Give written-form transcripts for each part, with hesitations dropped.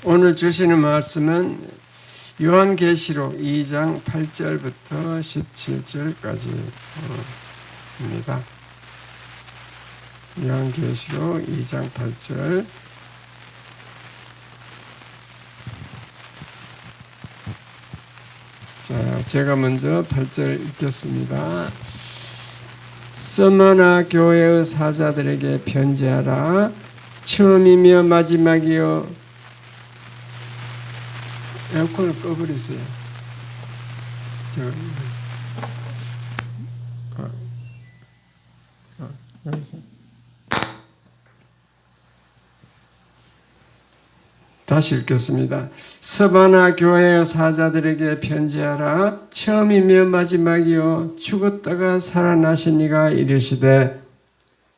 오늘 주시는 말씀은 요한계시록 2장 8절부터 17절까지입니다. 요한계시록 2장 8절. 자, 제가 먼저 8절 읽겠습니다. 스무나 교회의 사자들에게 편지하라. 처음이며 마지막이요. 에어컨을 꺼버리세요. 여기서. 다시 읽겠습니다. 스바나 교회의 사자들에게 편지하라. 처음이며 마지막이요 죽었다가 살아나신 이가 이르시되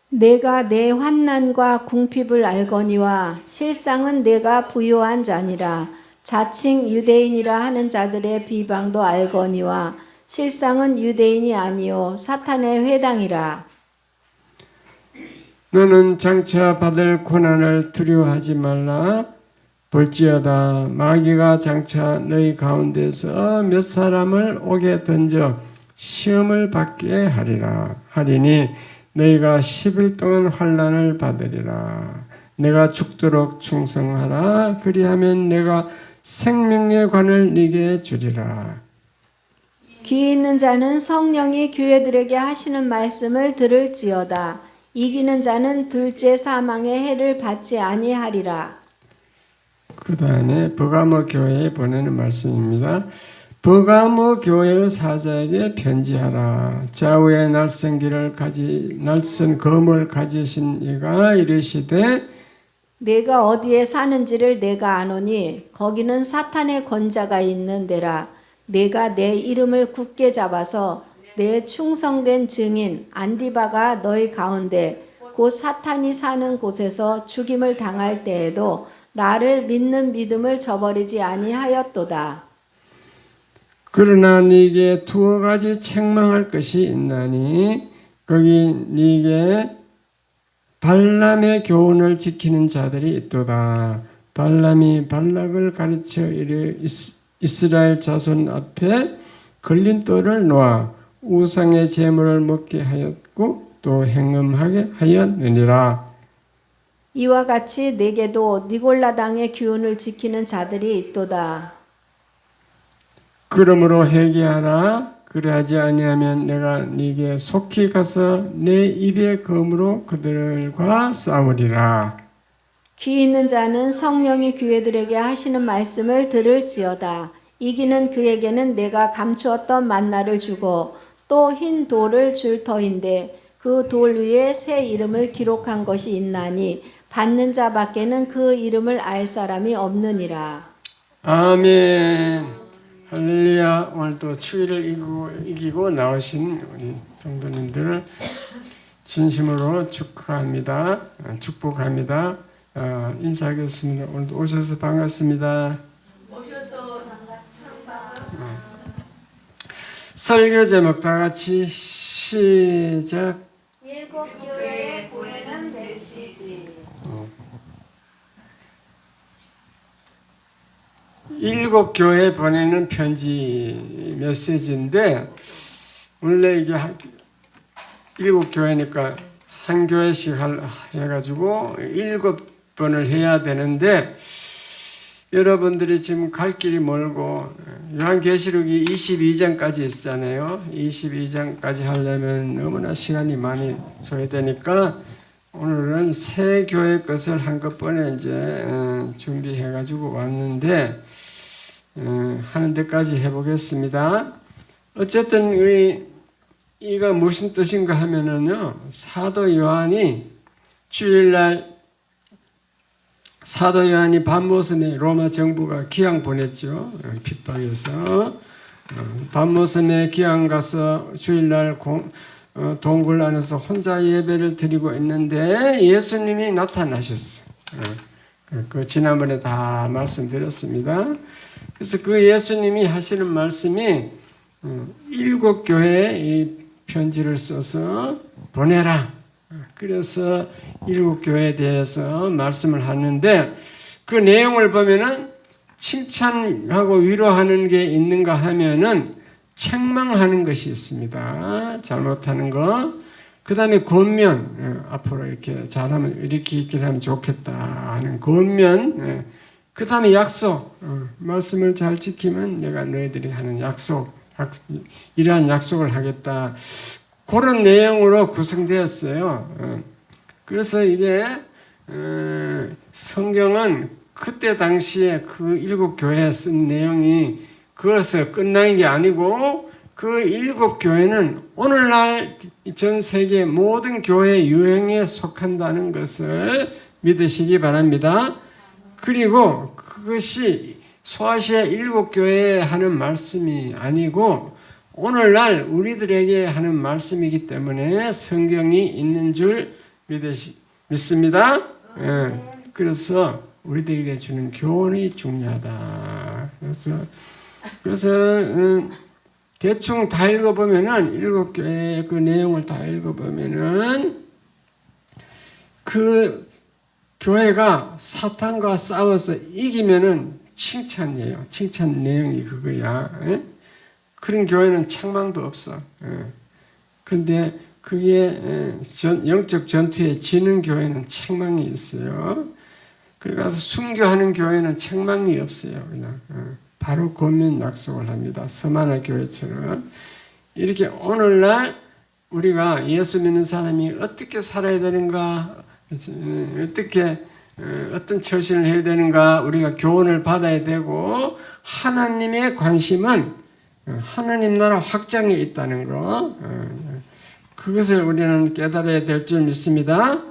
내가 내 환난과 궁핍을 알거니와 실상은 내가 부요한 자니라. 자칭 유대인이라 하는 자들의 비방도 알거니와 실상은 유대인이 아니요 사탄의 회당이라. 너는 장차 받을 고난을 두려워하지 말라. 볼지어다 마귀가 장차 너희 가운데서 몇 사람을 옥에 던져 시험을 받게 하리니 너희가 10일 동안 환난을 받으리라. 내가 죽도록 충성하라. 그리하면 내가 생명의 관을 네게 주리라. 귀 있는 자는 성령이 교회들에게 하시는 말씀을 들을지어다. 이기는 자는 둘째 사망의 해를 받지 아니하리라. 그 다음에 버가모 교회에 보내는 말씀입니다. 버가모 교회의 사자에게 편지하라. 좌우에 날선 검을 가지신 이가 이르시되 내가 어디에 사는지를 내가 아노니 거기는 사탄의 권자가 있는 데라. 내가 내 이름을 굳게 잡아서 내 충성된 증인 안디바가 너희 가운데 곧 사탄이 사는 곳에서 죽임을 당할 때에도 나를 믿는 믿음을 저버리지 아니하였도다. 그러나 네게 두어 가지 책망할 것이 있나니 거기 네게 발람의 교훈을 지키는 자들이 있도다. 발람이 발락을 가르쳐 이스라엘 자손 앞에 걸림돌을 놓아 우상의 제물을 먹게 하였고 또 행음하게 하였느니라. 이와 같이 내게도 니골라당의 교훈을 지키는 자들이 있도다. 그러므로 회개하라. 그리하지 아니하면 내가 네게 속히 가서 내 입의 검으로 그들과 싸우리라. 귀 있는 자는 성령이 교회들에게 하시는 말씀을 들을지어다. 이기는 그에게는 내가 감추었던 만나를 주고 또 흰 돌을 줄 터인데 그 돌 위에 새 이름을 기록한 것이 있나니 받는 자밖에는 그 이름을 알 사람이 없느니라. 아멘. 할렐루야. 오늘 또 추위를 이기고 나오신 우리 성도님들을 진심으로 축하합니다. 축복합니다. 인사하겠습니다. 오늘도 오셔서 반갑습니다. 설교 제목 다 같이 시작. 일곱 교회에 보내는 메시지. 일곱 교회에 보내는 편지 메시지인데 원래 이게 일곱 교회니까 한 교회씩 해가지고 7번을 해야 되는데 여러분들이 지금 갈 길이 멀고 요한계시록이 22장까지 있잖아요. 22장까지 하려면 너무나 시간이 많이 소요되니까 오늘은 새 교회 것을 한꺼번에 이제 준비해가지고 왔는데 하는 데까지 해보겠습니다. 어쨌든 이가 무슨 뜻인가 하면은요, 사도 요한이 밤모섬에 로마 정부가 기항 보냈죠. 핍박해서 밤모섬에 기항 가서 주일날 동굴 안에서 혼자 예배를 드리고 있는데 예수님이 나타나셨어요. 그 지난번에 다 말씀드렸습니다. 그래서 그 예수님이 하시는 말씀이 7교회에 이 편지를 써서 보내라. 그래서 7교회에 대해서 말씀을 하는데 그 내용을 보면은 칭찬하고 위로하는 게 있는가 하면은 책망하는 것이 있습니다. 잘못하는 거. 그 다음에 권면, 앞으로 이렇게 잘하면 이렇게 하면 좋겠다 하는 권면. 그 다음에 약속, 말씀을 잘 지키면 내가 너희들이 하는 약속, 이러한 약속을 하겠다. 그런 내용으로 구성되었어요. 그래서 이게 성경은 그때 당시에 그 일곱 교회에 쓴 내용이 그것을 끝나는 게 아니고 그 일곱 교회는 오늘날 전 세계 모든 교회 유형에 속한다는 것을 믿으시기 바랍니다. 그리고 그것이 소아시아 일곱 교회에 하는 말씀이 아니고 오늘날 우리들에게 하는 말씀이기 때문에 성경이 있는 줄 믿습니다. 그래서 우리들에게 주는 교훈이 중요하다. 그래서 대충 다 읽어보면은 일곱 교회의 그 내용을 다 읽어보면은 그 교회가 사탄과 싸워서 이기면은 칭찬이에요. 칭찬 내용이 그거야. 그런 교회는 책망도 없어. 그런데 그게 영적 전투에 지는 교회는 책망이 있어요. 그래서 순교하는 교회는 책망이 없어요. 그냥 바로 권면 약속을 합니다. 서만화 교회처럼 이렇게 오늘날 우리가 예수 믿는 사람이 어떻게 살아야 되는가, 어떻게 어떤 처신을 해야 되는가 우리가 교훈을 받아야 되고 하나님의 관심은 하나님 나라 확장에 있다는 거 그것을 우리는 깨달아야 될 줄 믿습니다.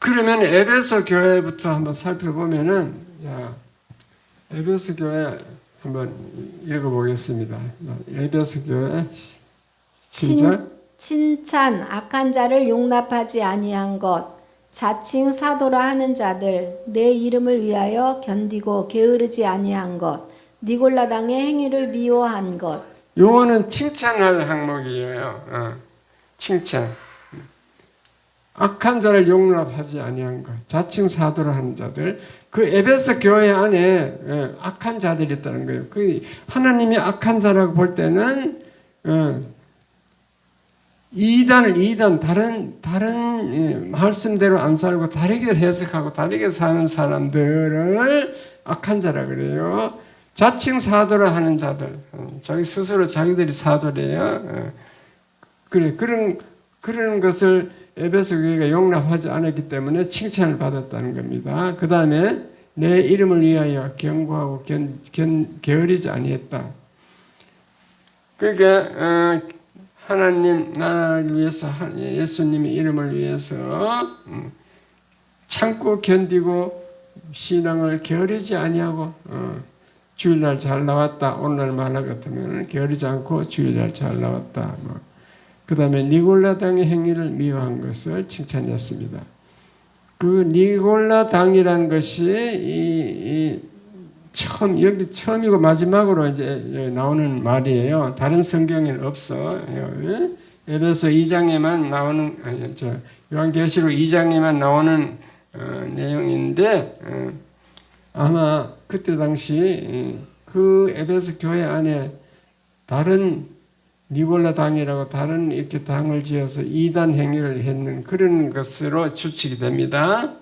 그러면 에베소 교회부터 한번 살펴보면은 에베소 교회 한번 읽어보겠습니다. 에베소 교회 시작. 칭찬 악한 자를 용납하지 아니한 것, 자칭 사도라 하는 자들, 내 이름을 위하여 견디고 게으르지 아니한 것, 니골라당의 행위를 미워한 것. 요거는 칭찬할 항목이에요. 칭찬. 악한 자를 용납하지 아니한 것, 자칭 사도라 하는 자들. 그 에베소 교회 안에 악한 자들이 있다는 거예요. 그 하나님이 악한 자라고 볼 때는 이단 다른 말씀대로 안 살고 다르게 해석하고 다르게 사는 사람들을 악한 자라 그래요. 자칭 사도라 하는 자들, 자기 스스로 자기들이 사도래요. 그래 그런 것을 에베소 교회가 용납하지 않았기 때문에 칭찬을 받았다는 겁니다. 그 다음에 내 이름을 위하여 경고하고 게으르지 아니했다. 그러니까 하나님 나라를 위해서 예수님의 이름을 위해서 참고 견디고 신앙을 게으르지 아니하고 주일날 잘 나왔다. 오늘 말하 같으면 게으르지 않고 주일날 잘 나왔다. 그 다음에 니골라당의 행위를 미워한 것을 칭찬했습니다. 그 니골라당이라는 것이 여기 처음이고 마지막으로 이제 나오는 말이에요. 다른 성경에는 없어. 에베소 2장에만 나오는, 요한계시록 2장에만 나오는 내용인데, 아마 그때 당시 그 에베소 교회 안에 다른 니골라 당이라고 다른 이렇게 당을 지어서 이단 행위를 했는 그런 것으로 추측이 됩니다.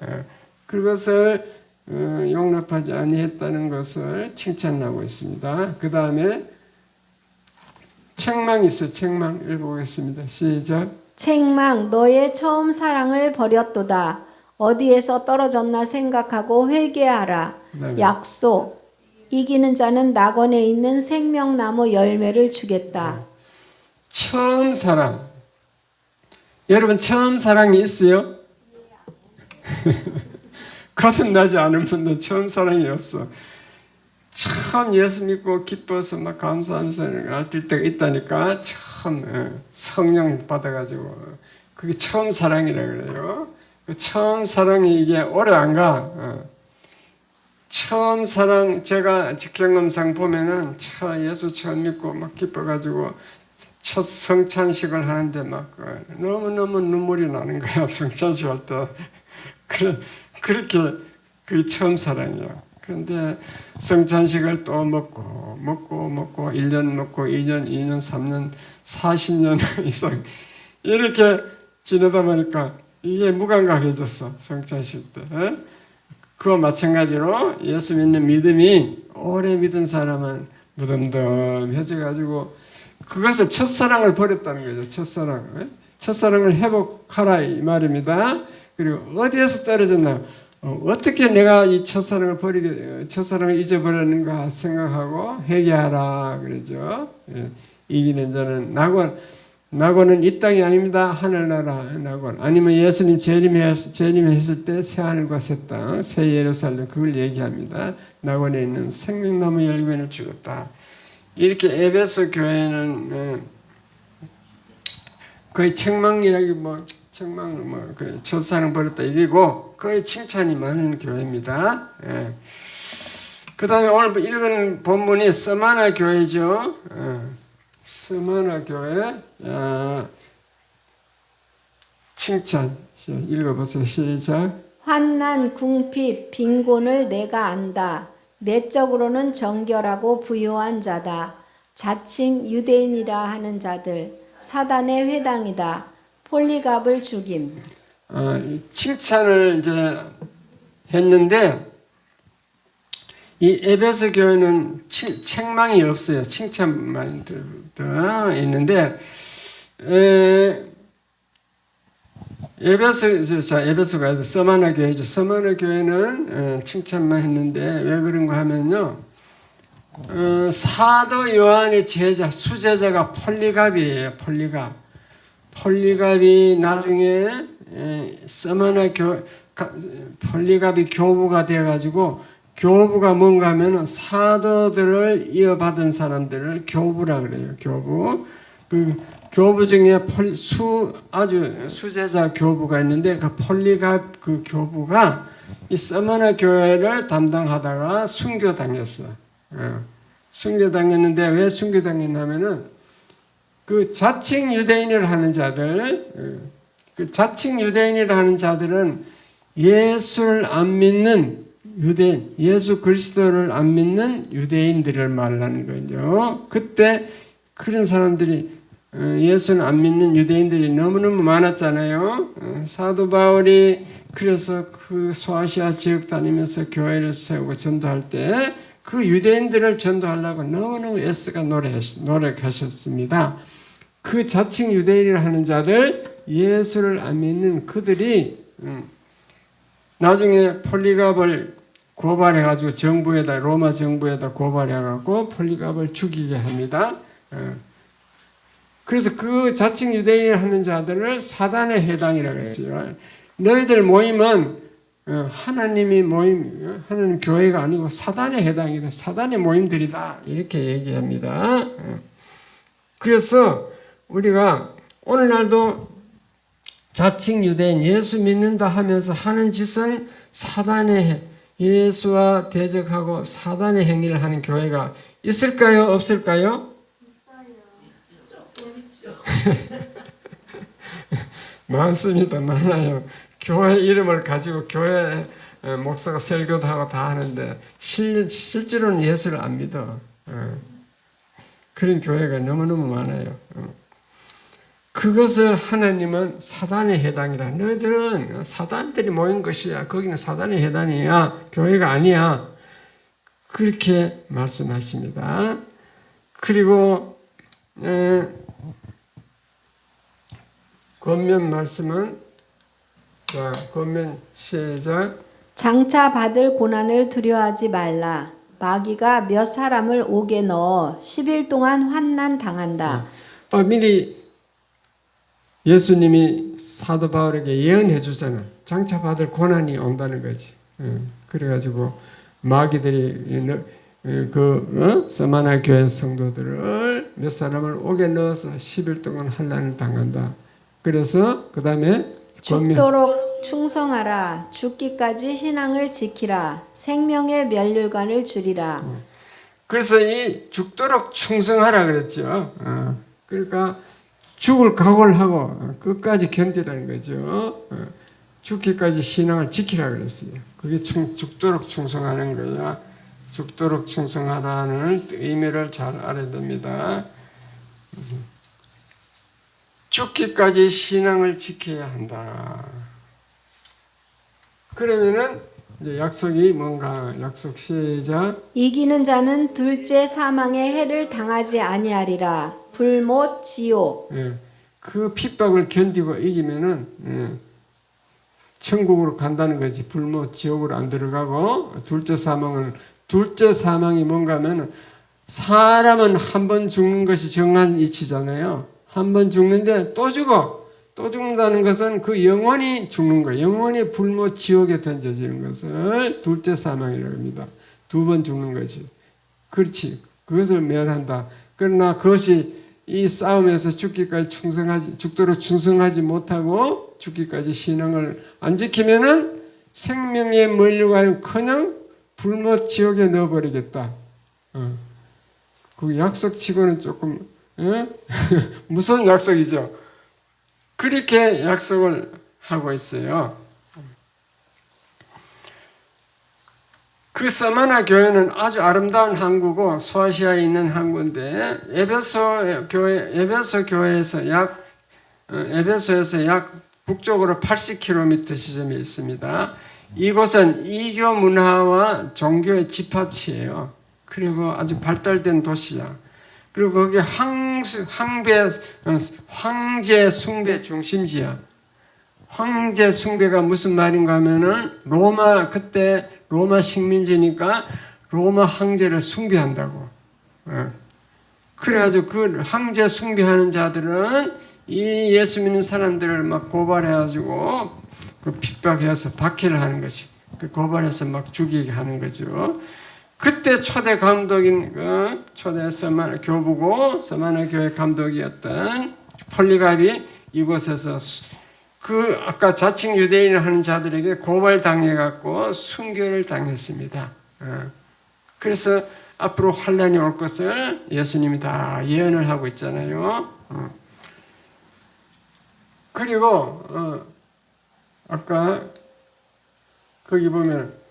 그것을 용납하지 아니했다는 것을 칭찬하고 있습니다. 그 다음에 책망이 있어요. 책망 읽어보겠습니다. 시작. 책망 너의 처음 사랑을 버렸도다. 어디에서 떨어졌나 생각하고 회개하라. 그다음에 약속 이기는 자는 낙원에 있는 생명나무 열매를 주겠다. 처음 사랑. 여러분 처음 사랑이 있어요? 거듭나지 않은 분들 처음 사랑이 없어. 처음 예수 믿고 기뻐서 막 감사하면서 알 때가 있다니까. 처음 성령 받아가지고 그게 처음 사랑이라 그래요. 그 처음 사랑이 이게 오래 안 가. 처음 사랑 제가 직경험상 보면은 예수 처음 믿고 막 기뻐가지고 첫 성찬식을 하는데 막 너무너무 눈물이 나는 거야. 성찬식 할 때. 그렇게 그게 처음 사랑이에요. 그런데 성찬식을 또 먹고 1년 먹고 2년, 3년, 40년 이상 이렇게 지내다 보니까 이게 무감각해졌어. 성찬식 때. 그와 마찬가지로 예수 믿는 믿음이 오래 믿은 사람은 무덤덤해져가지고 그것을 첫사랑을 버렸다는 거죠. 첫사랑을 회복하라 이 말입니다. 그리고 어디에서 떨어졌나? 어떻게 내가 이 첫사랑을 잊어버렸는가 생각하고 회개하라 그러죠. 이기는 자는 낙원은 이 땅이 아닙니다. 하늘나라 낙원. 아니면 예수님 재림했을 때 새하늘과 새 땅, 새 예루살렘 그걸 얘기합니다. 낙원에 있는 생명나무 열매를 주었다. 이렇게 에베소 교회는 거의 첫사랑 버렸다 이기고 거의 칭찬이 많은 교회입니다. 그 다음에 오늘 읽은 본문이 스마나 교회죠. 스마나 교회 칭찬 읽어보세요. 시작. 환난, 궁핍, 빈곤을 내가 안다. 내적으로는 정결하고 부요한 자다. 자칭 유대인이라 하는 자들 사단의 회당이다. 폴리갑을 죽임. 칭찬을 이제 했는데 이 에베소 교회는 책망이 없어요. 칭찬만 있는데 에베소가 아니라 스마나 교회죠. 스마나 교회는 칭찬만 했는데 왜 그런가 하면요. 사도 요한의 제자, 수제자가 폴리갑이에요. 폴리갑이 나중에 스마나 폴리갑이 교부가 되어가지고 교부가 뭔가 하면은 사도들을 이어받은 사람들을 교부라 그래요. 교부. 그 교부 중에 아주 수제자 교부가 있는데 그 폴리갑 그 교부가 이 스마나 교회를 담당하다가 순교당했어. 순교당했는데 왜 순교당했냐면은 그 자칭 유대인을 하는 자들, 그 자칭 유대인을 하는 자들은 예수를 안 믿는 유대인, 예수 그리스도를 안 믿는 유대인들을 말하는 거죠. 그때 그런 사람들이 예수는 안 믿는 유대인들이 너무너무 많았잖아요. 사도 바울이 그래서 그 소아시아 지역 다니면서 교회를 세우고 전도할 때 그 유대인들을 전도하려고 너무너무 애쓰가 노력하셨습니다. 그 자칭 유대인이라 하는 자들, 예수를 안 믿는 그들이 나중에 폴리갑을 고발해가지고 로마 정부에다 고발해가지고 폴리갑을 죽이게 합니다. 그래서 그 자칭 유대인을 하는 자들을 사단의 회당이라고 했어요. 너희들 모임은 하나님 교회가 아니고 사단의 회당이다. 사단의 모임들이다. 이렇게 얘기합니다. 그래서 우리가 오늘날도 자칭 유대인 예수 믿는다 하면서 하는 짓은 사단의 예수와 대적하고 사단의 행위를 하는 교회가 있을까요? 없을까요? 많습니다. 많아요. 교회 이름을 가지고 교회 목사가 설교도 하고 다 하는데 실제로는 예수를 안 믿어. 그런 교회가 너무너무 많아요. 그것을 하나님은 사단의 회당이라. 너희들은 사단들이 모인 것이야. 거기는 사단의 회당이야. 교회가 아니야. 그렇게 말씀하십니다. 그리고 권면 말씀은 자, 권면 시작. 장차 받을 고난을 두려워하지 말라. 마귀가 몇 사람을 옥에 넣어 10일 동안 환난 당한다. 미리 예수님이 사도 바울에게 예언해 주잖아. 장차 받을 고난이 온다는 거지. 그래가지고 마귀들이 스마나 교회 성도들을 몇 사람을 옥에 넣어서 10일 동안 환난을 당한다. 그래서 그 다음에 죽도록 충성하라. 죽기까지 신앙을 지키라. 생명의 멸류관을 주리라. 그래서 이 죽도록 충성하라 그랬죠. 그러니까 죽을 각오를 하고 끝까지 견디라는 거죠. 죽기까지 신앙을 지키라 그랬어요. 그게 죽도록 충성하는 거야. 죽도록 충성하라는 의미를 잘 알아야 됩니다. 죽기까지 신앙을 지켜야 한다. 그러면은 이제 약속이 뭔가 약속 시작. 이기는 자는 둘째 사망의 해를 당하지 아니하리라. 불못 지옥. 예, 그 핍박을 견디고 이기면은 천국으로 간다는 거지. 불못 지옥으로 안 들어가고 둘째 사망이 뭔가 하면 사람은 한 번 죽는 것이 정한 이치잖아요. 한 번 죽는데 또 죽어. 또 죽는다는 것은 그 영원히 죽는 거예요. 영원히 불못 지옥에 던져지는 것을 둘째 사망이라고 합니다. 두 번 죽는 거지. 그렇지. 그것을 멸한다. 그러나 그것이 이 싸움에서 죽도록 충성하지 못하고 죽기까지 신앙을 안 지키면은 생명에 멀려가는 커녕 불못 지옥에 넣어버리겠다. 그 약속치고는 조금 무서운 약속이죠. 그렇게 약속을 하고 있어요. 그 서마나 교회는 아주 아름다운 항구고 소아시아에 있는 항구인데 에베소에서 약 북쪽으로 80km 지점에 있습니다. 이곳은 이교 문화와 종교의 집합지예요. 그리고 아주 발달된 도시야. 그리고 거기 황제 숭배 중심지야. 황제 숭배가 무슨 말인가 하면은 그때 로마 식민지니까 로마 황제를 숭배한다고. 그래가지고 그 황제 숭배하는 자들은 이 예수 믿는 사람들을 막 고발해가지고 그 핍박해서 박해를 하는 것이. 그 고발해서 막 죽이게 하는 거죠. 그때 초대 감독인 초대 서마나 교부고 서마나 교회 감독이었던 폴리갑이 이곳에서 그 아까 자칭 유대인을 하는 자들에게 고발당해갖고 순교를 당했습니다. 그래서 앞으로 환란이 올 것을 예수님이 다 예언을 하고 있잖아요. 그리고 아까 거기 보면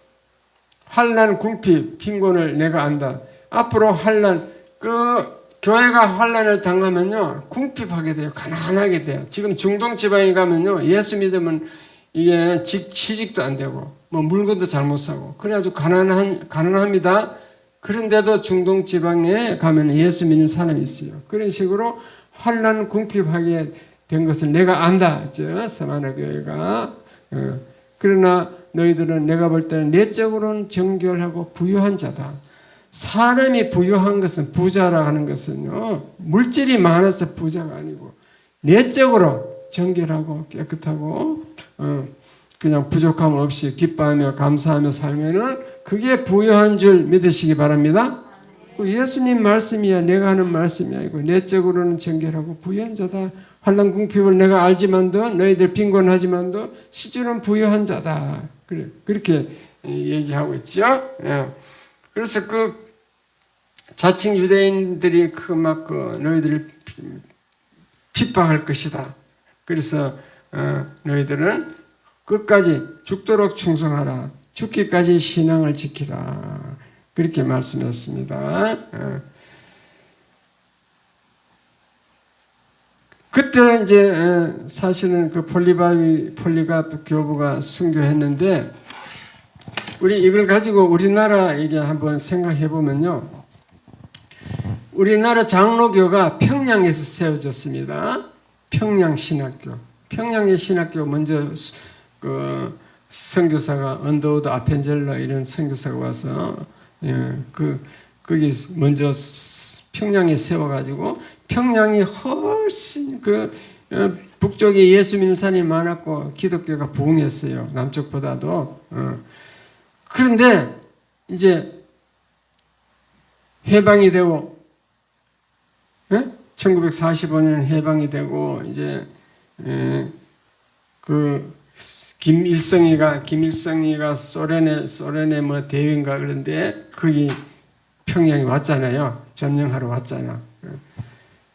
환란 궁핍 빈곤을 내가 안다. 앞으로 환란 교회가 환란을 당하면요 궁핍하게 돼요. 가난하게 돼요. 지금 중동 지방에 가면요 예수 믿으면 이게 취직도 안 되고 뭐 물건도 잘 못 사고 그래가지고 가난합니다. 그런데도 중동 지방에 가면 예수 믿는 사람이 있어요. 그런 식으로 환란 궁핍하게 된 것을 내가 안다. 서마나 교회가. 그러나 너희들은 내가 볼 때는 내적으로는 정결하고 부유한 자다. 사람이 부유한 것은 부자라 하는 것은요 물질이 많아서 부자가 아니고 내적으로 정결하고 깨끗하고 그냥 부족함 없이 기뻐하며 감사하며 살면은 그게 부유한 줄 믿으시기 바랍니다. 예수님 말씀이야. 내가 하는 말씀이 아니고 내적으로는 정결하고 부유한 자다. 환난 궁핍을 내가 알지만도 너희들 빈곤하지만도 실제로는 부유한 자다. 그렇게 얘기하고 있죠. 그래서 그 자칭 유대인들이 너희들을 핍박할 것이다. 그래서 너희들은 끝까지 죽도록 충성하라. 죽기까지 신앙을 지키라. 그렇게 말씀했습니다. 그때 이제 사실은 그 폴리갑 교부가 순교했는데 우리 이걸 가지고 우리나라 얘기 한번 생각해 보면요. 우리나라 장로교가 평양에서 세워졌습니다. 평양신학교. 평양의 신학교 먼저 그 선교사가 언더우드 아펜젤러 이런 선교사가 와서 거기 먼저 평양에 세워가지고 평양이 훨씬 북쪽에 예수 믿는 사람이 많았고 기독교가 부흥했어요. 남쪽보다도. 그런데 이제 해방이 되고 1945년 해방이 되고 이제 그 김일성이가 소련의 뭐 대위인가 그런데 거기 평양에 왔잖아요. 점령하러 왔잖아.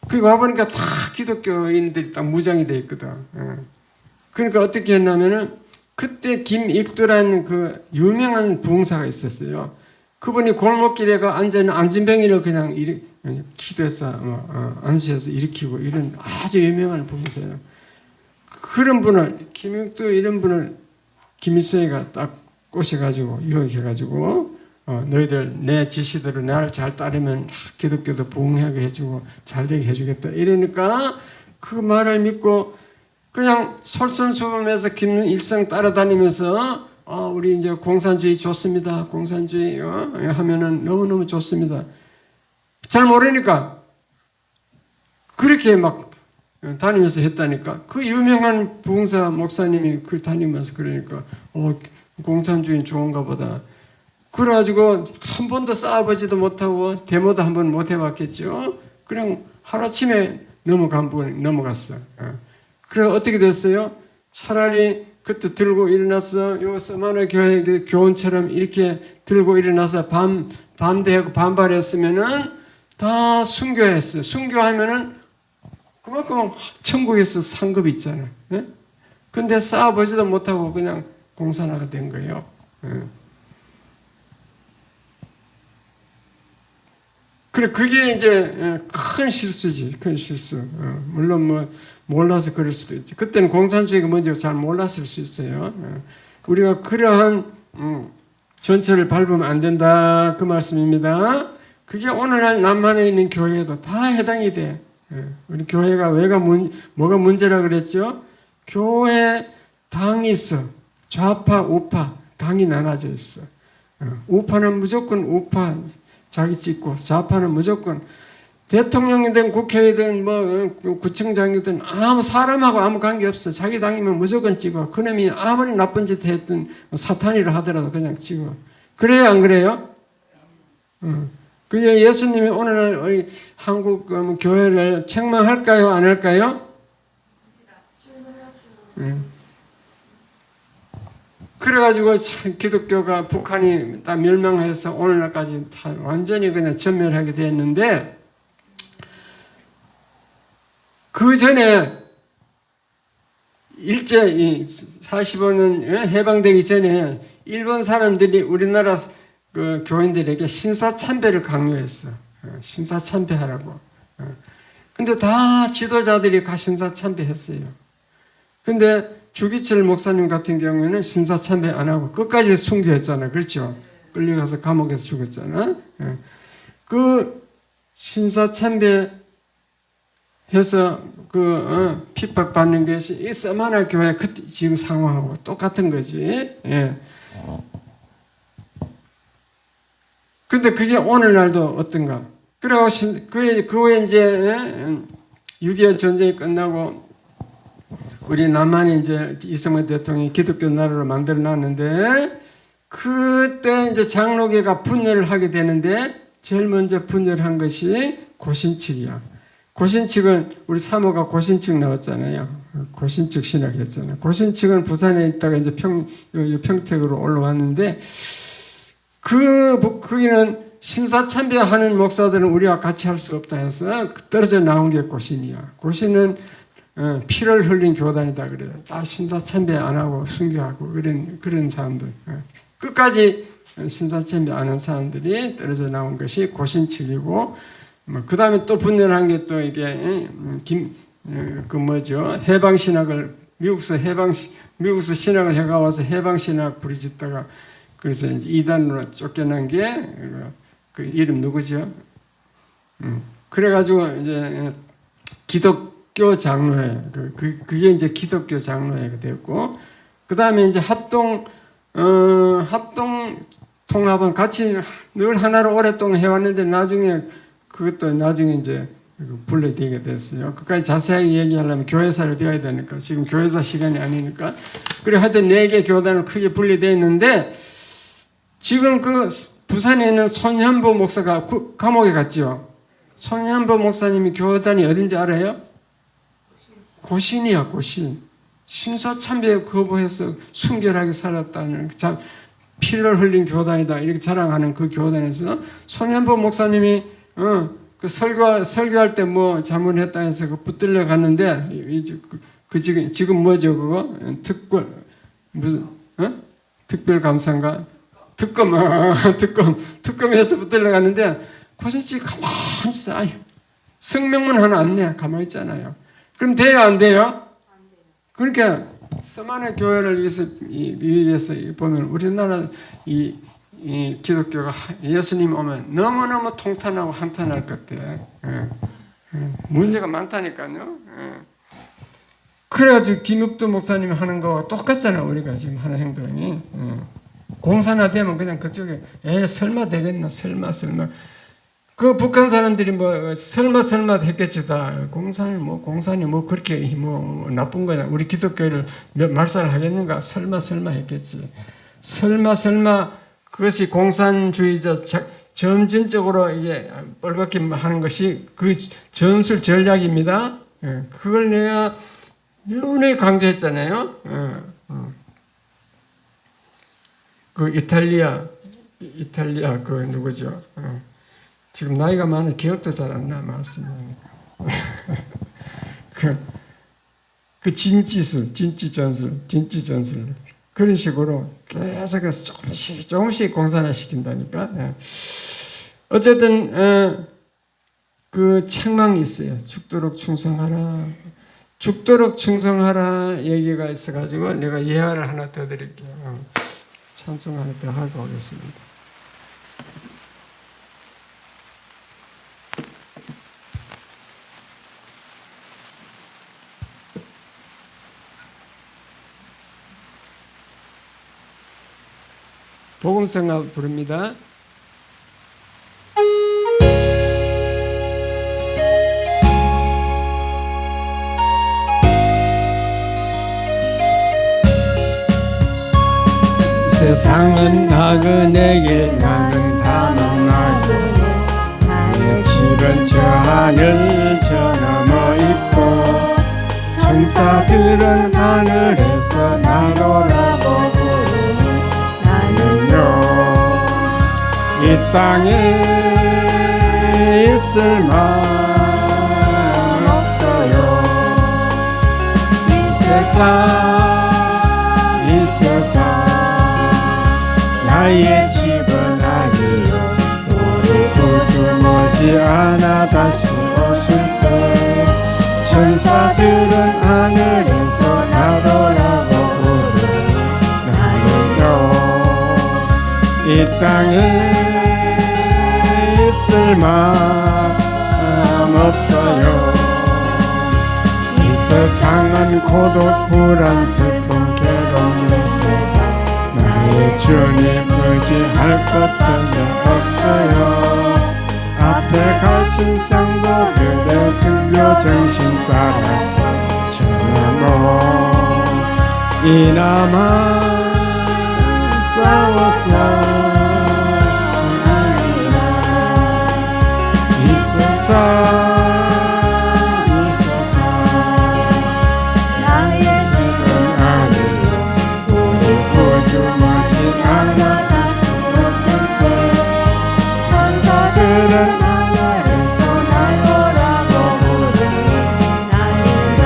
거기 와보니까 다 기독교인들이 딱 무장이 돼 있거든. 그러니까 어떻게 했냐면은 그때 김익두라는 그 유명한 부흥사가 있었어요. 그분이 골목길에 그 앉아있는 안진뱅이를 그냥 기도해서 안수해서 일으키고 이런 아주 유명한 부흥사예요. 그런 분을 김익두 이런 분을 김일성이가 딱 꼬셔가지고 유혹해가지고 너희들 내 지시대로 나를 잘 따르면 기독교도 부흥하게 해주고 잘되게 해주겠다 이러니까 그 말을 믿고 그냥 솔선수범해서 김일성 따라다니면서 우리 이제 공산주의 좋습니다. 공산주의 하면은 너무너무 좋습니다. 잘 모르니까 그렇게 막 다니면서 했다니까. 그 유명한 부흥사 목사님이 그 다니면서 그러니까 공산주의 좋은가 보다. 그래가지고 한 번도 싸워보지도 못하고 데모도 한 번 못 해봤겠죠. 그냥 하루아침에 넘어갔어. 그래 어떻게 됐어요? 차라리 그때 들고 일어나서 요 서만화 교회 교훈처럼 이렇게 들고 일어나서 반대하고 반발했으면은 다 순교했어. 순교하면은 그만큼 천국에서 상급이 있잖아. 예? 근데 싸워보지도 못하고 그냥 공산화가 된 거예요. 예. 그래, 그게 이제 큰 실수지, 큰 실수. 물론 뭐 몰라서 그럴 수도 있지. 그때는 공산주의가 뭔지 잘 몰랐을 수 있어요. 우리가 그러한 전철을 밟으면 안 된다 그 말씀입니다. 그게 오늘날 남한에 있는 교회에도 다 해당이 돼. 우리 교회가 뭐가 문제라 그랬죠? 교회 당이 있어. 좌파, 우파 당이 나눠져 있어. 우파는 무조건 우파 자기 찍고 좌파는 무조건 대통령이든 국회의든 뭐 구청장이든 아무 사람하고 아무 관계 없어. 자기 당이면 무조건 찍어. 그놈이 아무리 나쁜 짓 했든 사탄이라 하더라도 그냥 찍어. 그래요 안 그래요? 그게 예수님이 오늘날 우리 한국 교회를 책망할까요 안 할까요? 그래가지고 참 기독교가 북한이 다 멸망해서 오늘날까지 다 완전히 그냥 전멸하게 됐는데 그 전에 일제 45년 해방되기 전에 일본 사람들이 우리나라 그 교인들에게 신사참배를 강요했어. 신사참배하라고. 근데 다 지도자들이 다 신사참배했어요. 근데 주기철 목사님 같은 경우에는 신사참배 안 하고 끝까지 순교했잖아. 그렇죠? 끌려가서 감옥에서 죽었잖아. 그 신사참배 해서 핍박받는 것이 이 서만화 교회 그때 지금 상황하고 똑같은 거지. 예. 근데 그게 오늘날도 어떤가? 그리고 그 후에 이제 6.25 전쟁이 끝나고 우리 남한이 이제 이승만 대통령이 기독교 나라로 만들어 놨는데 그때 이제 장로교가 분열을 하게 되는데 제일 먼저 분열한 것이 고신측이야. 고신측은 우리 사모가 고신측 나왔잖아요. 고신측 신학했잖아요. 고신측은 부산에 있다가 이제 평택으로 올라왔는데 거기는 신사참배하는 목사들은 우리와 같이 할 수 없다 해서 떨어져 나온 게 고신이야. 고신은 피를 흘린 교단이다 그래요. 다 신사참배 안 하고 순교하고 그런 사람들. 끝까지 신사참배 안 한 사람들이 떨어져 나온 것이 고신측이고, 그 다음에 또 분열한 게 또 이게 해방신학을 미국서 신학을 해가 와서 해방신학 부르짖다가 그래서 이제 이단으로 쫓겨난 게 그 이름 누구죠? 그래가지고 이제 기독교 장로회 그게 이제 기독교 장로회가 되었고, 그 다음에 이제 합동 통합은 같이 늘 하나로 오랫동안 해왔는데 그것도 나중에 이제 분리되게 됐어요. 그까지 자세하게 얘기하려면 교회사를 배워야 되니까 지금 교회사 시간이 아니니까. 그래 하여튼 4개 교단을 크게 분리되어 있는데 지금 그 부산에 있는 손현보 목사가 감옥에 갔죠. 손현보 목사님이 교단이 어딘지 알아요? 고신이야, 고신. 신사참배에 거부해서 순결하게 살았다는 피를 흘린 교단이다 이렇게 자랑하는 그 교단에서 손현보 목사님이 그 설교할 때 뭐 자문했다 해서 그 붙들려 갔는데 지금 뭐죠 그거 무슨 특별감사인가? 특검에서부터 들어갔는데 고선씨 가만히 있어. 아유, 성명문 하나 안 내. 가만히 있잖아요. 그럼 돼요, 안 돼요? 그러니까 서만의 교회를 위해서 보면 우리나라 이 기독교가 예수님 오면 너무너무 통탄하고 한탄할 것 같아. 문제가 많다니까요. 그래가지고 김육도 목사님이 하는 거와 똑같잖아. 우리가 지금 하는 행동이. 공사나 되면 그냥 그쪽에 설마 되겠나, 설마. 그 북한 사람들이 뭐 설마 했겠지 다. 공산이 뭐 그렇게 뭐 나쁜 거냐. 우리 기독교를 말살을 하겠는가. 설마 했겠지. 설마 그것이 공산주의자 점진적으로 이게 뻘겋게 하는 것이 그 전술 전략입니다. 그걸 내가 연애 강조했잖아요. 그 이탈리아 그 누구죠? 지금 나이가 많아 기억도 잘 안 나 말씀하니까. 그 진지 전술 그런 식으로 계속해서 조금씩 공산화 시킨다니까. 어쨌든 그 책망이 있어요. 죽도록 충성하라 얘기가 있어가지고 내가 예화를 하나 더 드릴게요. 찬송 하나 더 하고 오겠습니다. 복음성가 부릅니다. 세상은 나그네 길 나는 다만 나그네 나의 집은 저 하늘 저 너머 있고 천사들은 하늘에서 나노라고 부르니 나는요 이 땅에 있을 마음 없어요. 이 세상 나의 집은 아니요 우리 구주 머지않아 다시 오실 때 천사들은 하늘에서 나더라고 부르니 나는요 이 땅에 있을 마음 없어요. 이 세상은 고독 불안 슬픔 괴로운 세상 나의 주님 의지할 것 전혀 없어요. 앞에 가신 성도들의 순교 정신 따라서 전하모 이나마 싸워서 이 세상 나의 집은 아니요 우리 구주 머지않아 다시 오실 때 천사들은 하늘에서 날 오라고 부르니 나는요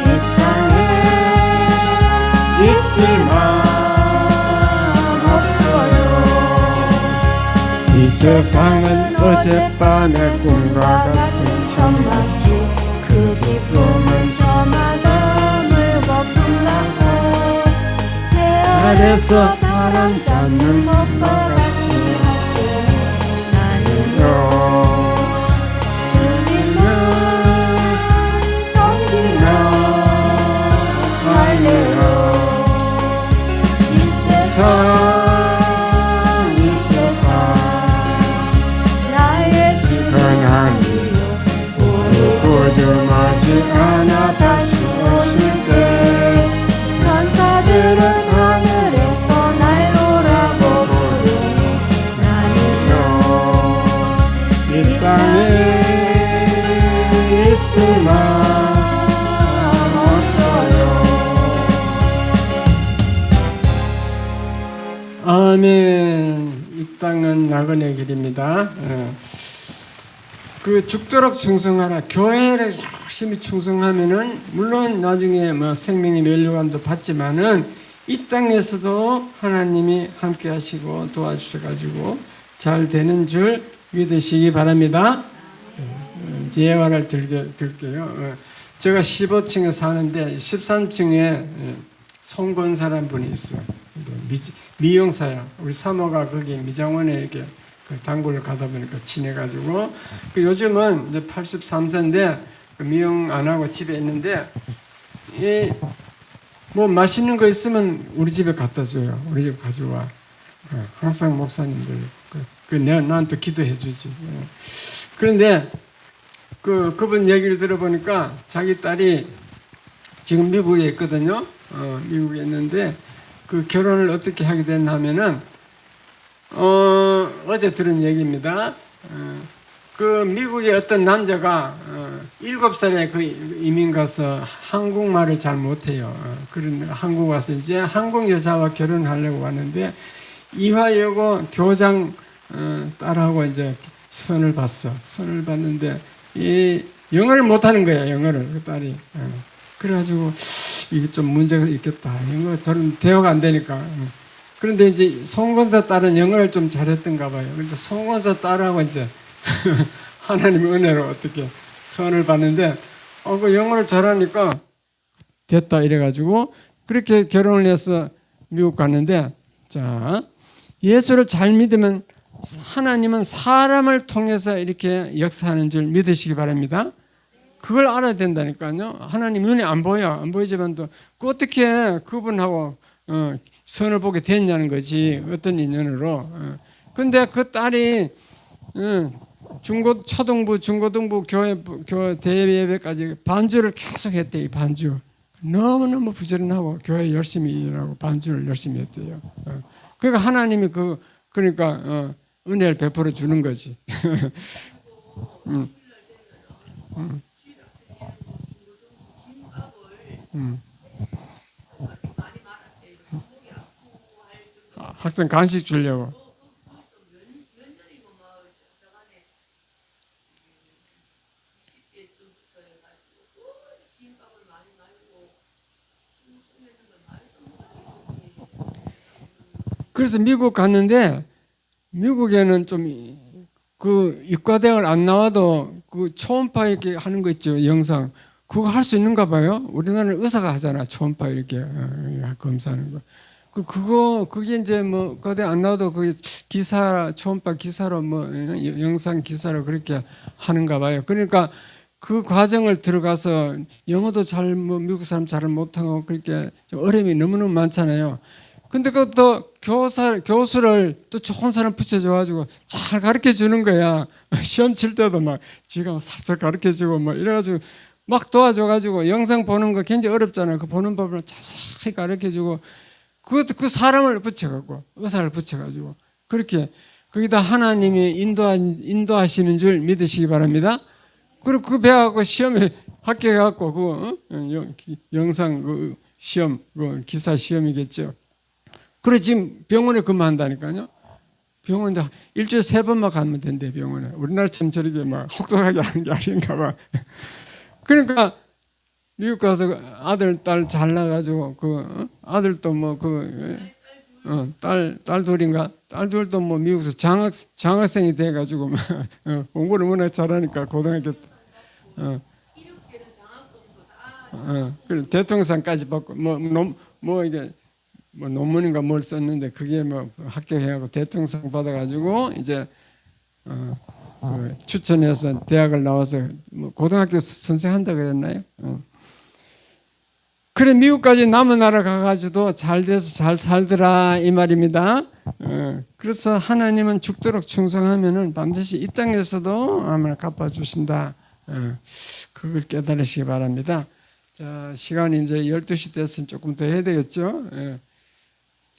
이 땅에 있을 마음 없어요. 이 세상은 어젯밤의 꿈과 같은 천만치 그 기쁨은 저마다 물거품 같고 내 아래서 바람 잡는 것과 같이 없게 나는요 주님만 섬기며 살래요. 이 세상 나의 집은 아니요 우리 구주 머지않아 다시 오실 때 천사들은 하늘에서 날 오라고 부르니 나는요 이 땅에 있을 마음 없어요. 아멘. 이 땅은 나그네 길입니다. 그 죽도록 충성하라. 교회를 열심히 충성하면은 물론 나중에 뭐 생명의 면류관도 받지만은 이 땅에서도 하나님이 함께 하시고 도와주셔가지고 잘 되는 줄 믿으시기 바랍니다. 예화를 들게요. 제가 15층에 사는데 13층에 송건사라는 분이 있어요. 미용사야. 우리 사모가 거기 미장원에 이렇게 그 단골을 가다 보니까 친해가지고 요즘은 이제 83세인데 미용 안 하고 집에 있는데 뭐 맛있는 거 있으면 우리 집에 갖다 줘요. 우리 집 가져와. 항상 목사님들 난 또 기도해 주지. 그런데 그분 얘기를 들어보니까 자기 딸이 지금 미국에 있거든요. 미국에 있는데 그 결혼을 어떻게 하게 됐냐면은 어제 들은 얘기입니다. 그 미국의 어떤 남자가 7살에 그 이민 가서 한국말을 잘 못해요. 그런 한국 와서 이제 한국 여자와 결혼하려고 왔는데 이화여고 교장 딸하고 이제 선을 봤어. 선을 봤는데 이 영어를 못하는 거야. 영어를 그 딸이. 그래가지고 이게 좀 문제가 있겠다. 영어 대화가 안 되니까. 그런데 이제 송건사 딸은 영어를 좀 잘했던가 봐요. 그런데 송건사 딸하고 이제 하나님의 은혜로 어떻게 선을 봤는데 그 영어를 잘하니까 됐다 이래가지고 그렇게 결혼을 해서 미국 갔는데 자 예수를 잘 믿으면 하나님은 사람을 통해서 이렇게 역사하는 줄 믿으시기 바랍니다. 그걸 알아야 된다니까요. 하나님 눈에 안 보여. 안 보이지만도 어떻게 그분하고 선을 보게 됐냐는 거지. 어떤 인연으로. 근데 그 딸이 초등부, 중고등부 교회 대예배까지 반주를 계속 했대요. 반주. 너무너무 부지런하고 교회 열심히 일하고 반주를 열심히 했대요. 그러니까 하나님이 그러니까 은혜를 베풀어 주는 거지. 학생 간식 주려고. 그래서 미국 갔는데 미국에는 좀 그 이과대학을 안 나와도 그 초음파 이렇게 하는 거 있죠. 영상 그거 할 수 있는가 봐요. 우리나라는 의사가 하잖아. 초음파 이렇게 검사하는 거. 그게 이제 뭐 과대 안 나와도 그 기사 초음파 기사로 뭐 영상 기사로 그렇게 하는가 봐요. 그러니까 그 과정을 들어가서 영어도 잘 뭐 미국 사람 잘 못하고 그렇게 좀 어려움이 너무너무 많잖아요. 근데 그것도 교수를 또 좋은 사람 붙여줘가지고 잘 가르쳐 주는 거야. 시험 칠 때도 막 지가 살살 가르쳐 주고 막 이래가지고 막 도와줘가지고 영상 보는 거 굉장히 어렵잖아요. 그 보는 법을 자세히 가르쳐 주고 그것도 그 사람을 붙여갖고 의사를 붙여가지고 그렇게 거기다 하나님이 인도하시는 줄 믿으시기 바랍니다. 그리고 그 배워갖고 시험에 합격해갖고 영상 시험 기사 시험이겠죠. 그래 지금 병원에 근무한다니까요. 병원에 일주일에 3번만 가면 된대 병원에. 우리나라처럼 저렇게 막 혹독하게 하는 게 아닌가 봐. 그러니까 미국 가서 아들 딸 잘 나가지고 아들도 뭐 딸 둘인가 딸 둘도 뭐 미국에서 장학생이 돼가지고 막 공부를 워낙 잘하니까 고등학교 그래 대통령상까지 받고 뭐 이게 뭐 논문인가 뭘 썼는데 그게 뭐 합격해가지고 대통령상 받아가지고 이제 추천해서 대학을 나와서 뭐 고등학교 선생한다 그랬나요? 그래 미국까지 남은 나라 가가지고도 잘 돼서 잘 살더라 이 말입니다. 그래서 하나님은 죽도록 충성하면은 반드시 이 땅에서도 아마 갚아주신다. 그걸 깨달으시기 바랍니다. 자 시간이 이제 12시 됐으니 조금 더 해야 되겠죠.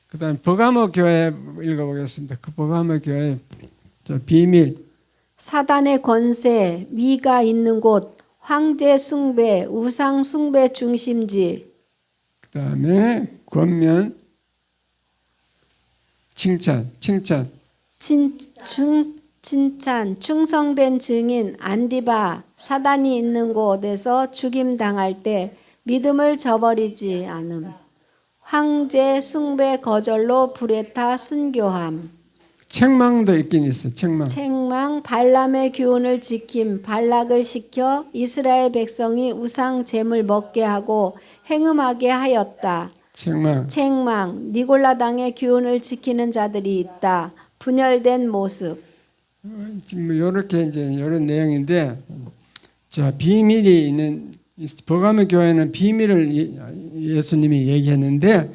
그 다음에 버가모 교회 읽어보겠습니다. 그 버가모 교회 비밀 사단의 권세, 미가 있는 곳, 황제 숭배, 우상 숭배 중심지. 그 다음에 권면 칭찬 칭찬, 충성된 증인 안디바 사단이 있는 곳에서 죽임 당할 때 믿음을 저버리지 않음. 황제 숭배 거절로 불에 타 순교함. 책망도 있긴 있어. 책망. 책망, 발람의 교훈을 지킴. 발락을 시켜 이스라엘 백성이 우상 제물 먹게 하고 행음하게 하였다. 책망. 책망, 니골라당의 교훈을 지키는 자들이 있다. 분열된 모습. 지금 이렇게 이제 이런 내용인데, 자, 비밀이 있는 버가모 교회는 비밀을 예수님이 얘기했는데,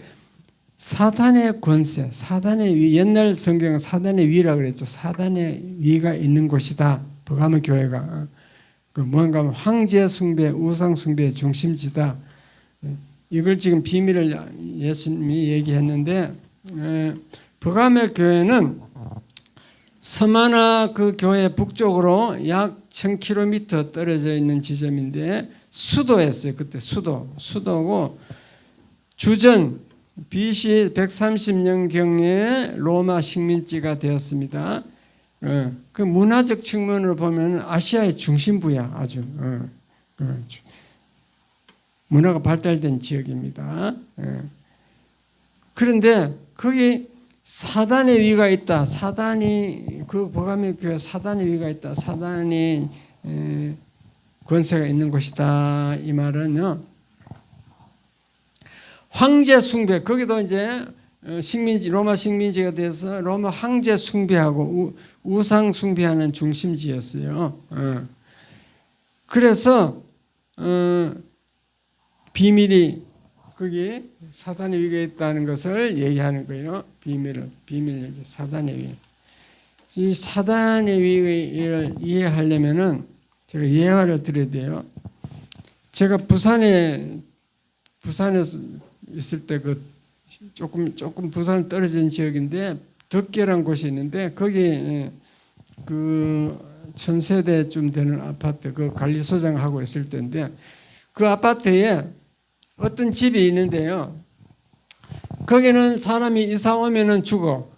사단의 권세, 사단의 위, 옛날 성경은 사단의 위라 그랬죠. 사단의 위가 있는 곳이다. 버가모 교회가 그 뭔가 황제 숭배, 우상 숭배의 중심지다. 이걸 지금 비밀을 예수님이 얘기했는데, 버가모 교회는 서마나 그 교회 북쪽으로 약 1000km 떨어져 있는 지점인데 수도였어요. 그때 수도고 주전 BC 130년경에 로마 식민지가 되었습니다. 그 문화적 측면으로 보면 아시아의 중심부야. 아주 문화가 발달된 지역입니다. 그런데 거기 사단의 위가 있다. 사단이 그 버가모 교회 사단의 위가 있다. 사단이 권세가 있는 곳이다. 이 말은요. 황제 숭배 거기도 이제 식민지 로마 식민지가 돼서 로마 황제 숭배하고 우상 숭배하는 중심지였어요. 그래서 비밀이 거기 사단의 위가 있다는 것을 얘기하는 거예요. 비밀 얘기. 사단의 위. 이 사단의 위를 이해하려면은 제가 예화를 드려야 돼요. 제가 부산에서 있을 때 그 조금 부산 떨어진 지역인데 덕계라는 곳이 있는데 거기 그 1000세대쯤 되는 아파트 그 관리소장하고 있을 때인데 그 아파트에 어떤 집이 있는데요. 거기는 사람이 이사 오면은 죽어.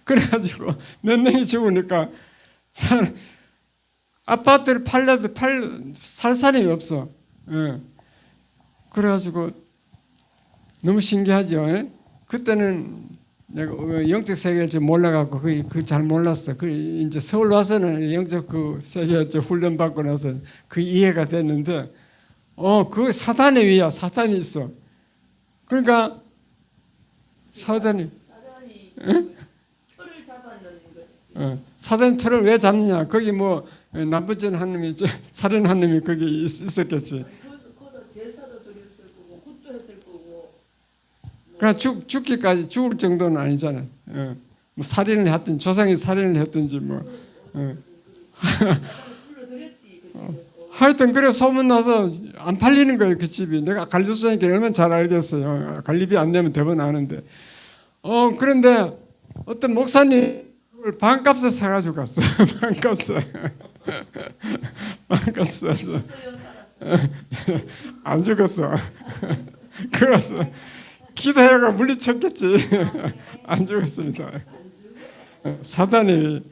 그래가지고 몇 명이 죽으니까 아파트를 팔려도 살 사람이 없어. 그래가지고 너무 신기하죠. 그때는 내가 영적 세계를 좀 몰라갖고 그 잘 몰랐어. 그 이제 서울 와서는 영적 그 세계 훈련 받고 나서 그 이해가 됐는데, 그 사단의 위야. 사단이 있어. 그러니까 사단이 틀을 잡았는 거예요. 사단 틀을 왜 잡느냐? 거기 뭐 나쁜 짓 한 놈이 살인한 놈이 거기 있었겠지. 그것도 제사도 드렸을 거고 굿도 했을 거고. 그러나 죽기까지 죽을 정도는 아니잖아. 뭐 살인을 했든 조상이 살인을 했든지 뭐. 불러드렸지 그 집에서. 하여튼 그래 소문 나서 안 팔리는 거예요 그 집이. 내가 관리소장님께 얼마나 잘 알겠어요. 관리비 안 내면 대번 아는데. 그런데 어떤 목사님 그걸 반값에 사가지고 갔어. 반값에 사서 안 죽었어. 그래서 기도해가 물리쳤겠지. 안 죽었습니다. 사단이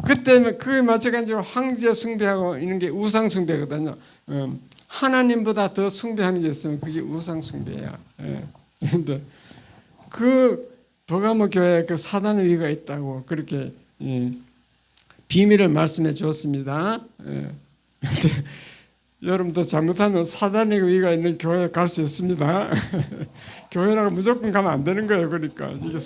그때는 그에 마찬가지로 황제 숭배하고 있는 게 우상 숭배거든요. 하나님보다 더 숭배하는 게 있으면 그게 우상 숭배야. 그런데 그 버가모 교회에 그 사단의 위가 있다고 그렇게 비밀을 말씀해 주었습니다. 근데 여러분도 잘못하면 사단의 위가 있는 교회에 갈 수 있습니다. 교회라고 무조건 가면 안 되는 거예요. 그러니까 이게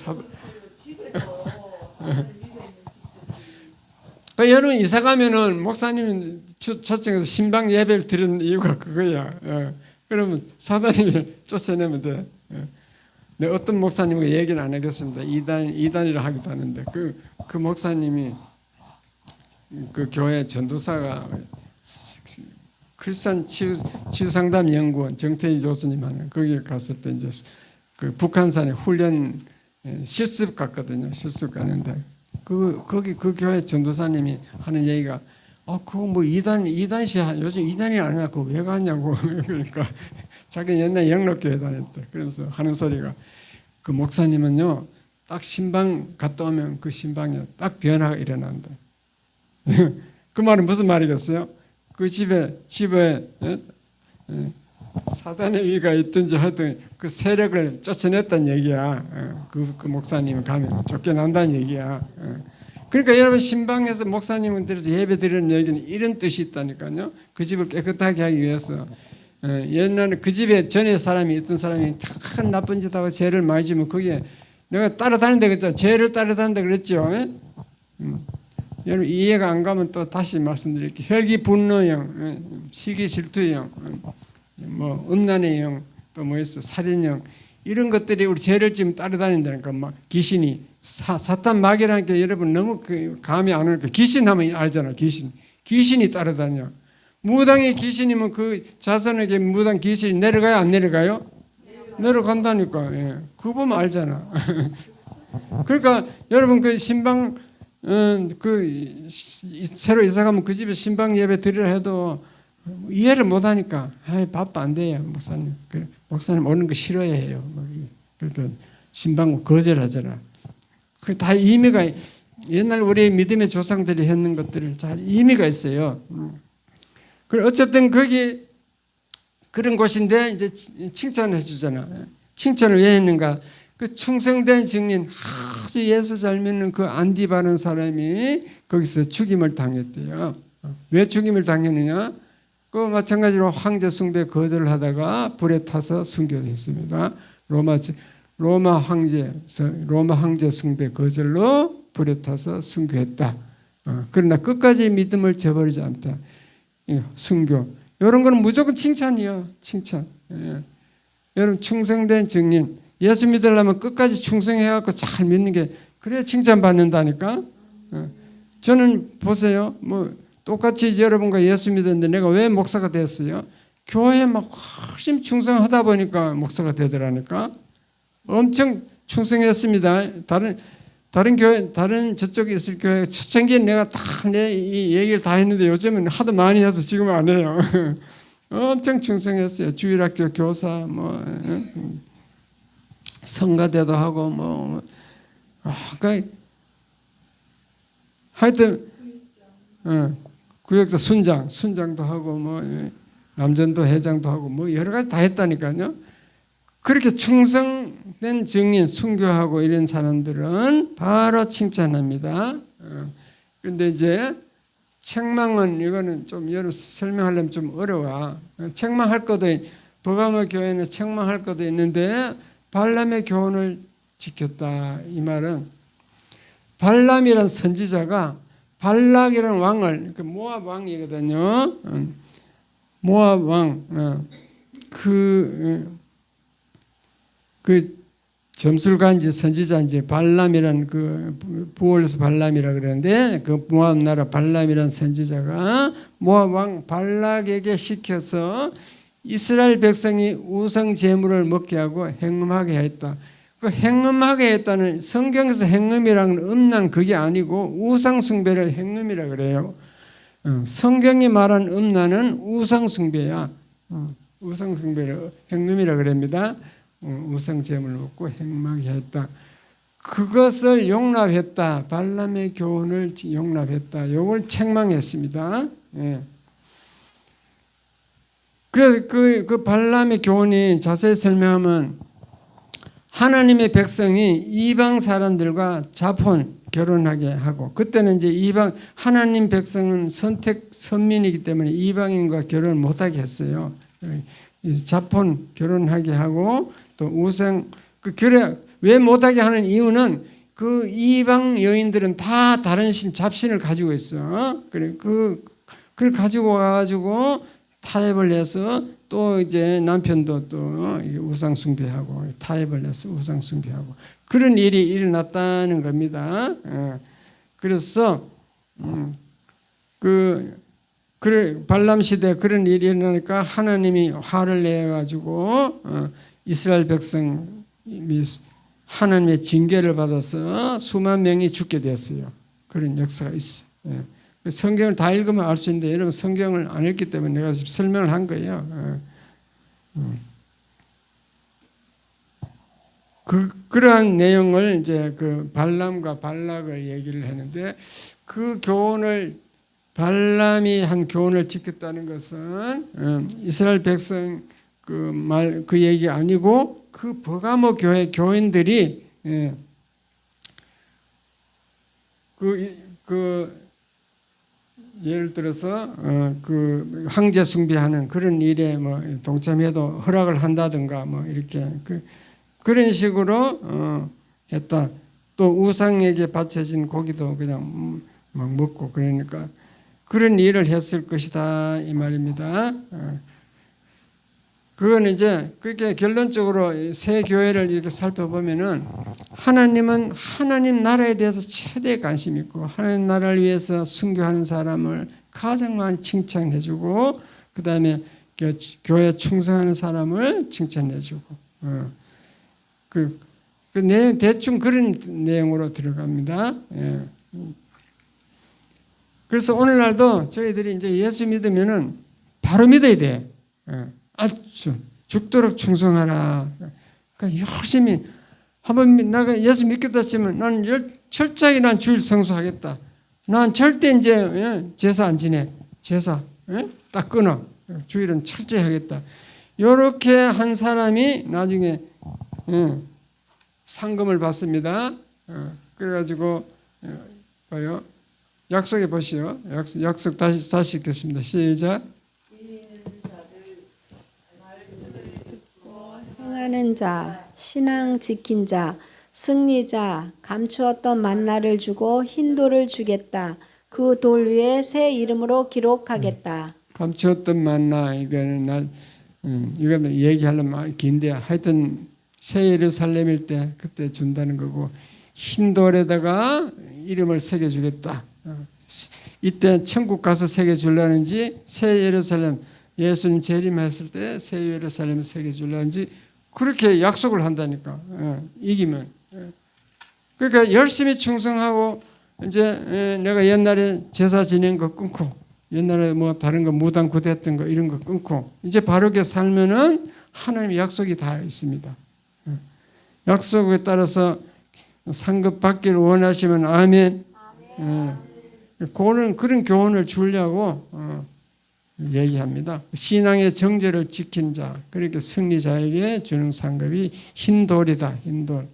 여러분 이사 가면은 목사님이 초청해서 신방 예배를 드리는 이유가 그거야. 그러면 사단이 쫓아내면 돼. 네, 어떤 목사님과 얘기는 안 하겠습니다. 이단이라 하기도 하는데 그 목사님이 그 교회 전도사가 크리스천 치유상담 연구원 정태희 교수님 하는 거기 갔을 때 이제 그 북한산에 훈련 실습 갔거든요. 실습 가는데 거기 그 교회 전도사님이 하는 얘기가 그거 뭐 이단시 요즘 이단이 아니야. 그거 왜 가냐고. 그러니까 자기 옛날 영락교회 다녔대. 그러면서 하는 소리가 그 목사님은요 딱 신방 갔다 오면 그 신방에 딱 변화가 일어난다. 그 말은 무슨 말이겠어요? 그 집에 사단의 위가 있든지 하여튼 그 세력을 쫓아냈다는 얘기야. 그 목사님이 가면 쫓겨난다는 얘기야. 그러니까 여러분 신방에서 목사님들에서 예배 드리는 얘기는 이런 뜻이 있다니까요. 그 집을 깨끗하게 하기 위해서. 옛날에 그 집에 전에 사람이 있던 사람이 큰 나쁜 짓 하고 죄를 많이 지면 거기에 내가 따라다닌다 그랬죠. 죄를 따라다닌다 그랬죠. 여러분 이해가 안 가면 또 다시 말씀드릴게요. 혈기 분노형, 시기 질투형, 뭐 음란의 형, 또 뭐 있어 살인형 이런 것들이 우리 죄를 지금 따라다닌다니까. 막 귀신이 사탄 마귀라는 게 여러분 너무 감이 안 오니까 귀신 하면 알잖아. 귀신이 따라다녀. 무당의 귀신이면 그 자손에게 무당 귀신이 내려가요 안 내려가요? 내려간다니까. 예. 그거 보면 알잖아. 그러니까 여러분 그 신방 새로 이사 가면 그 집에 신방 예배 드리려 해도 이해를 못 하니까 바빠 안 돼요 목사님. 그래, 목사님 오는 거 싫어해요. 그러니까 신방 거절하잖아. 그 다 의미가 옛날 우리 믿음의 조상들이 했는 것들을 잘 의미가 있어요. 그래 어쨌든 거기 그런 곳인데 이제 칭찬을 해주잖아. 칭찬을 왜 했는가? 그 충성된 증인 아주 예수 잘 믿는 그 안디 바른 사람이 거기서 죽임을 당했대요. 왜 죽임을 당했느냐? 그 마찬가지로 황제 숭배 거절을 하다가 불에 타서 순교했습니다. 로마 황제 숭배 거절로 불에 타서 순교했다. 그러나 끝까지 믿음을 저버리지 않다. 순교. 이런 거는 무조건 칭찬이요. 칭찬. 예. 여러분 충성된 증인. 예수 믿으려면 끝까지 충성해갖고 잘 믿는 게 그래야 칭찬받는다니까. 저는 보세요. 뭐 똑같이 여러분과 예수 믿었는데 내가 왜 목사가 됐어요? 교회에 막 훨씬 충성하다 보니까 목사가 되더라니까. 엄청 충성했습니다. 다른 교회, 다른 저쪽에 있을 교회 초창기에 내가 다 이 얘기를 다 했는데 요즘은 하도 많이 해서 지금은 안 해요. 엄청 충성했어요. 주일학교 교사, 뭐 성가대도 하고 그러니까 하여튼 구역사 순장도 하고 뭐 남전도 회장도 하고 뭐 여러 가지 다 했다니까요. 그렇게 충성된 증인, 순교하고 이런 사람들은 바로 칭찬합니다. 그런데 이제 책망은 이거는 좀 여러분 설명하려면 좀 어려워. 책망할 것도 버가모 교회는 책망할 것도 있는데 발람의 교훈을 지켰다. 이 말은 발람이란 선지자가 발락이라는 왕을 모압 왕이거든요. 모압 왕 그 점술가인지 선지자인지 발람이란 그 부올에서 발람이라 그러는데 그 모압 나라 발람이란 선지자가 모압 왕 발락에게 시켜서 이스라엘 백성이 우상 제물을 먹게 하고 행음하게 했다. 그 행음하게 했다는 성경에서 행음이라는 음란 그게 아니고 우상 숭배를 행음이라 그래요. 성경이 말한 음란은 우상 숭배야. 우상 숭배를 행음이라 그럽니다. 우상 제물을 먹고 행음하게 했다. 그것을 용납했다. 발람의 교훈을 용납했다. 이걸 책망했습니다. 예. 그래서 그 발람의 교훈이 자세히 설명하면 하나님의 백성이 이방 사람들과 자폰 결혼하게 하고 그때는 이제 이방 하나님 백성은 선민이기 때문에 이방인과 결혼을 못하게 했어요. 자폰 결혼하게 하고 또 우상 그 결혼 왜 못하게 하는 이유는 그 이방 여인들은 다 다른 잡신을 가지고 있어. 그래 그걸 가지고 와가지고 타협을 해서 또 이제 남편도 또 우상 숭배하고 타협을 해서 우상 숭배하고 그런 일이 일어났다는 겁니다. 그래서 발람 시대에 그런 일이 일어나니까 하나님이 화를 내 가지고 이스라엘 백성이 하나님의 징계를 받아서 수만 명이 죽게 됐어요. 그런 역사가 있어요. 성경을 다 읽으면 알 수 있는데 여러분 성경을 안 읽기 때문에 내가 지금 설명을 한 거예요. 그러한 내용을 이제 그 발람과 발락을 얘기를 했는데 그 교훈을 발람이 한 교훈을 지켰다는 것은 이스라엘 백성 그 얘기 아니고 그 버가모 교회 교인들이 예를 들어서 그 황제 숭배하는 그런 일에 뭐 동참해도 허락을 한다든가 뭐 이렇게 그런 식으로 했다. 또 우상에게 바쳐진 고기도 그냥 막 먹고 그러니까 그런 일을 했을 것이다 이 말입니다. 그건 이제 그게 결론적으로 새 교회를 이렇게 살펴보면은 하나님은 하나님 나라에 대해서 최대 관심 있고 하나님 나라를 위해서 순교하는 사람을 가장 많이 칭찬해주고 그 다음에 교회 충성하는 사람을 칭찬해주고 대충 그런 내용으로 들어갑니다. 그래서 오늘날도 저희들이 이제 예수 믿으면은 바로 믿어야 돼. 죽도록 충성하라. 그러니까 열심히 한번 내가 예수 믿겠다 치면 난 철저하게 난 주일 성수하겠다. 난 절대 이제 제사 안 지내. 제사 딱 끊어. 주일은 철저히 하겠다. 이렇게 한 사람이 나중에 상금을 받습니다. 그래가지고 봐요. 약속해 보시오. 약속 다시 읽겠습니다. 시작. 행하는 자, 신앙 지킨 자, 승리자, 감추었던 만나를 주고 흰 돌을 주겠다. 그 돌 위에 새 이름으로 기록하겠다. 감추었던 만나 이거는 이거는 얘기하려면 긴데 하여튼 새 예루살렘일 때 그때 준다는 거고 흰 돌에다가 이름을 새겨 주겠다. 이때 천국 가서 새겨 주려는지 새 예루살렘 예수님 재림했을 때 새 예루살렘을 새겨 주려는지 그렇게 약속을 한다니까. 이기면. 그러니까 열심히 충성하고 이제 내가 옛날에 제사 지낸 거 끊고 옛날에 뭐 다른 거 무당 구대했던 거 이런 거 끊고 이제 바르게 살면은 하나님의 약속이 다 있습니다. 약속에 따라서 상급 받기를 원하시면 아멘. 그런 교훈을 주려고 얘기합니다. 신앙의 정죄를 지킨 자, 그러니까 승리자에게 주는 상급이 흰 돌이다. 흰 돌.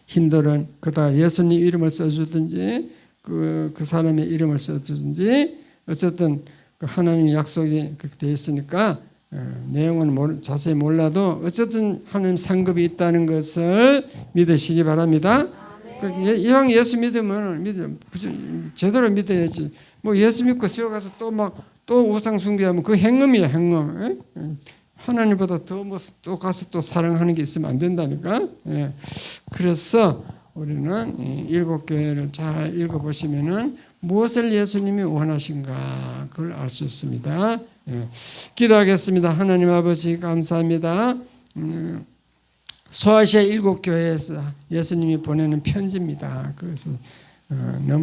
흰 돌은 그다 예수님 이름을 써주든지 그 사람의 이름을 써주든지 어쨌든 그 하나님의 약속이 그렇게 되어 있으니까 내용은 자세히 몰라도 어쨌든 하나님 상급이 있다는 것을 믿으시기 바랍니다. 이왕 예수 믿으면 제대로 믿어야지. 뭐 예수 믿고 세워 가서 또 우상 숭배하면 그 행음이야, 행음. 하나님보다 또 가서 또 사랑하는 게 있으면 안 된다니까. 그래서 우리는 일곱 교회를 잘 읽어보시면은 무엇을 예수님이 원하신가 그걸 알 수 있습니다. 기도하겠습니다. 하나님 아버지 감사합니다. 소아시아 일곱 교회에서 예수님이 보내는 편지입니다. 그래서 너무